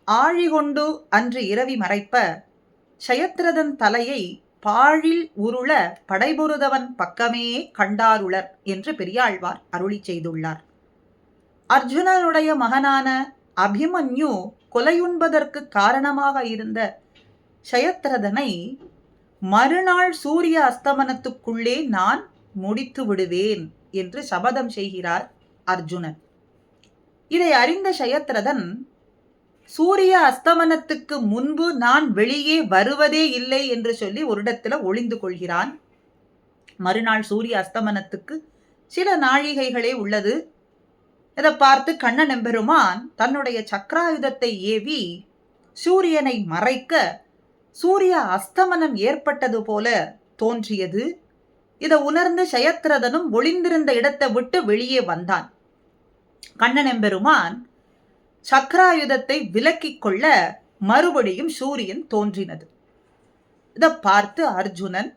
ஆழிகொண்டு அன்று இரவி மறைப்ப ஷயத்ரதன் தலையை பாழில் உருள படைபொருதவன் பக்கமே கண்டாருளர் என்று பெரியாழ்வார் அருளி செய்துள்ளார். அர்ஜுனனுடைய மகனான அபிமன்யு கொலையுண்பதற்கு காரணமாக இருந்த ஷயத்ரதனை மறுநாள் சூரிய அஸ்தமனத்துக்குள்ளே நான் முடித்து விடுவேன் என்று சபதம் செய்கிறார் அர்ஜுனன். இதை அறிந்த ஷயத்ரதன் சூரிய அஸ்தமனத்துக்கு முன்பு நான் வெளியே வருவதே இல்லை என்று சொல்லி ஒரு இடத்துல ஒளிந்து கொள்கிறான். மறுநாள் சூரிய அஸ்தமனத்துக்கு சில நாழிகைகளே உள்ளது. இதை பார்த்து கண்ணன் எம்பெருமான் தன்னுடைய சக்கராயுதத்தை ஏவி சூரியனை மறைக்க சூரிய அஸ்தமனம் ஏற்பட்டது போல தோன்றியது. இதை உணர்ந்து ஷயத்ரதனும் ஒளிந்திருந்த இடத்தை விட்டு வெளியே வந்தான். கண்ணன் எம்பெருமான் சக்கராயுதத்தை விலக்கிக் கொள்ள மறுபடியும் சூரியன் தோன்றினது. இதை பார்த்து அர்ஜுனன்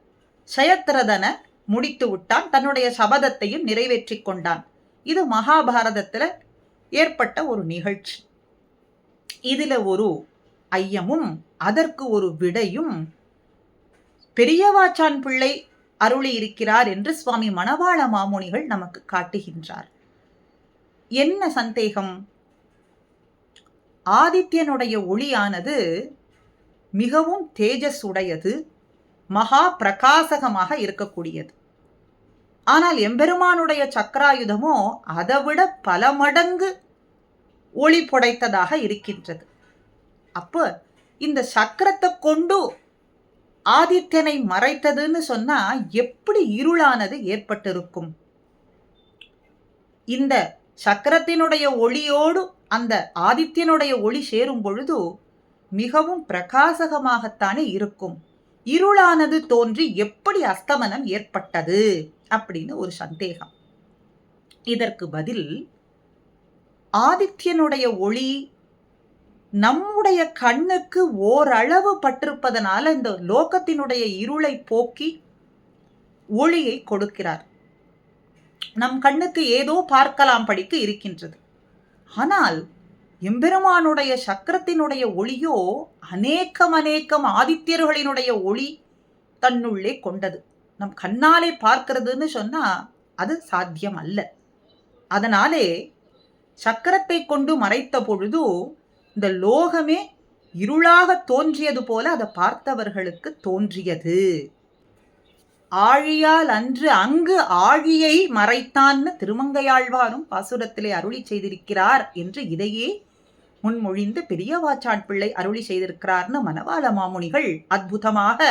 ஷயத்ரதனை முடித்து விட்டான். தன்னுடைய சபதத்தையும் நிறைவேற்றி கொண்டான். இது மகாபாரதத்தில் ஏற்பட்ட ஒரு நிகழ்ச்சி. இதுல ஒரு ஐயமும் அதற்கு ஒரு விடையும் பெரியவாச்சான் பிள்ளை அருளி இருக்கிறார் என்று சுவாமி மணவாள மாமுனிகள் நமக்கு காட்டுகின்றார். என்ன சந்தேகம்? ஆதித்யனுடைய ஒளியானது மிகவும் தேஜஸ் உடையது, மகா பிரகாசகமாக இருக்கக்கூடியது. ஆனால் எம்பெருமானுடைய சக்கராயுதமோ அதைவிட பல மடங்கு ஒளி புடைத்ததாக இருக்கின்றது. அப்போ இந்த சக்கரத்தை கொண்டு ஆதித்யனை மறைத்ததுன்னு சொன்னா எப்படி இருளானது ஏற்பட்டிருக்கும்? இந்த சக்கரத்தினுடைய ஒளியோடு அந்த ஆதித்யனுடைய ஒளி சேரும் பொழுது மிகவும் பிரகாசகமாகத்தானே இருக்கும். இருளானது தோன்றி எப்படி அஸ்தமனம் ஏற்பட்டது அப்படின்னு ஒரு சந்தேகம். இதற்கு பதில், ஆதித்யனுடைய ஒளி நம்முடைய கண்ணுக்கு ஓரளவு பட்டிருப்பதனால இந்த லோகத்தினுடைய இருளை போக்கி ஒளியை கொடுக்கிறார். நம் கண்ணுக்கு ஏதோ பார்க்கலாம் படிக்கு இருக்கின்றது. ஆனால் எம்பெருமானுடைய சக்கரத்தினுடைய ஒளியோ அநேகம் ஆதித்யர்களினுடைய ஒளி தன்னுள்ளே கொண்டது. நம் கண்ணாலே பார்க்கிறதுன்னு சொன்னா அது சாத்தியம் அல்ல. அதனாலே சக்கரத்தை கொண்டு மறைத்த பொழுது இந்த லோகமே இருளாக தோன்றியது போல அதை பார்த்தவர்களுக்கு தோன்றியது. ஆழியால் அன்று அங்கு ஆழியை மறைத்தான்னு திருமங்கையாழ்வாரும் பாசுரத்திலே அருளி செய்திருக்கிறார் என்று இதையே முன்மொழிந்து பெரியவாச்சான் பிள்ளை அருளி செய்திருக்கிறார்னு மணவாள மாமுனிகள் அற்புதமாக